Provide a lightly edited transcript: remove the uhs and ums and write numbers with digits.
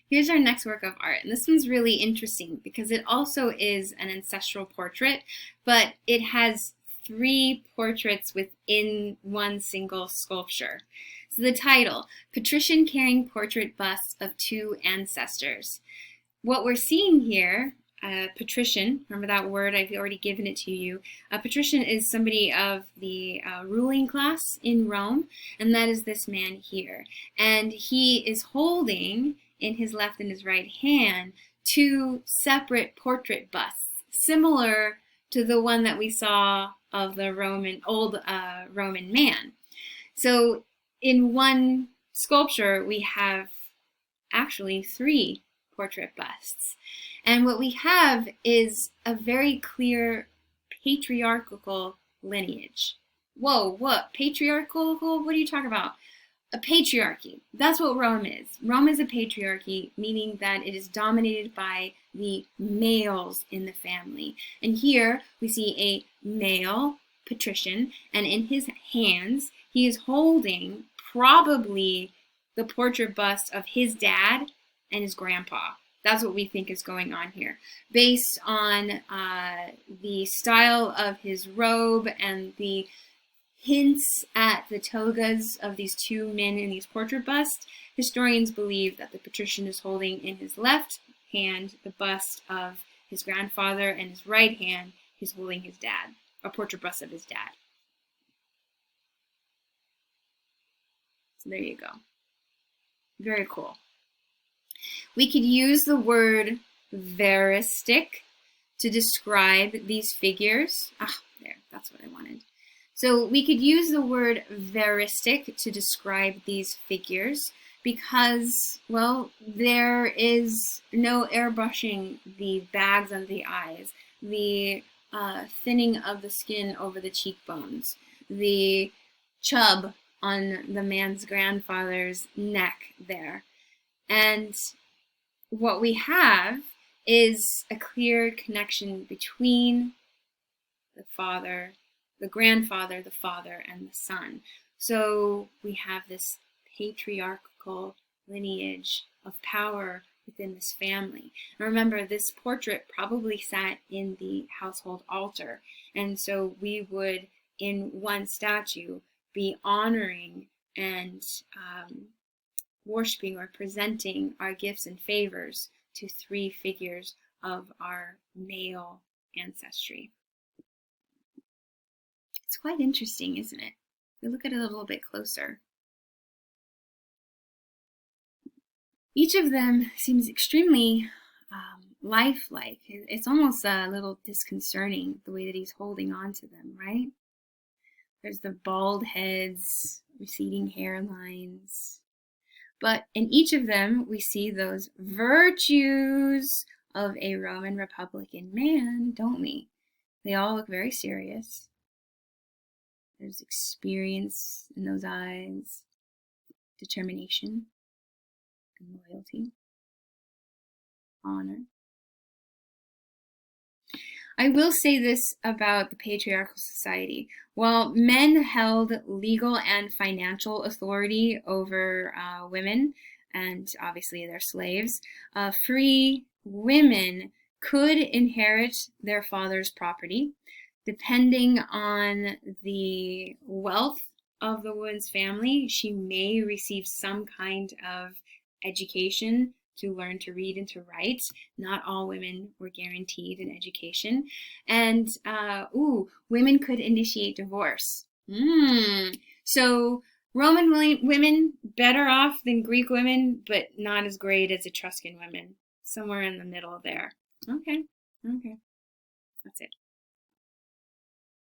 Here's our next work of art, and this one's really interesting because it also is an ancestral portrait, but it has three portraits within one single sculpture. So the title, Patrician Carrying Portrait Busts of Two Ancestors. What we're seeing here, patrician, remember that word, I've already given it to you. A patrician is somebody of the ruling class in Rome, and that is this man here. And he is holding in his left and his right hand two separate portrait busts, similar to the one that we saw of the old Roman man. So in one sculpture, we have actually three portrait busts. And what we have is a very clear patriarchal lineage. Whoa, what? Patriarchal? What are you talking about? A patriarchy. That's what Rome is. Rome is a patriarchy, meaning that it is dominated by the males in the family. And here we see a male patrician, and in his hands he is holding probably the portrait bust of his dad and his grandpa. That's what we think is going on here. Based on the style of his robe and the hints at the togas of these two men in these portrait busts, historians believe that the patrician is holding in his left hand the bust of his grandfather, and his right hand he's holding his dad, a portrait bust of his dad. So there you go. Very cool. We could use the word veristic to describe these figures. There, that's what I wanted. So we could use the word veristic to describe these figures because, well, there is no airbrushing the bags under the eyes, the thinning of the skin over the cheekbones, the chub on the man's grandfather's neck there. And what we have is a clear connection between the father, the grandfather, the father, and the son. So we have this patriarchal lineage of power within this family. And remember, this portrait probably sat in the household altar. And so we would, in one statue, be honoring and worshiping or presenting our gifts and favors to three figures of our male ancestry. It's quite interesting, isn't it? We look at it a little bit closer. Each of them seems extremely lifelike. It's almost a little disconcerting the way that he's holding on to them, right? There's the bald heads, receding hairlines. But in each of them, we see those virtues of a Roman Republican man, don't we? They all look very serious. There's experience in those eyes, determination and loyalty, honor. I will say this about the patriarchal society. While men held legal and financial authority over women, and obviously their slaves, free women could inherit their father's property. Depending on the wealth of the woman's family, she may receive some kind of education to learn to read and to write. Not all women were guaranteed an education. And, women could initiate divorce. So Roman women, better off than Greek women, but not as great as Etruscan women. Somewhere in the middle there. Okay. That's it.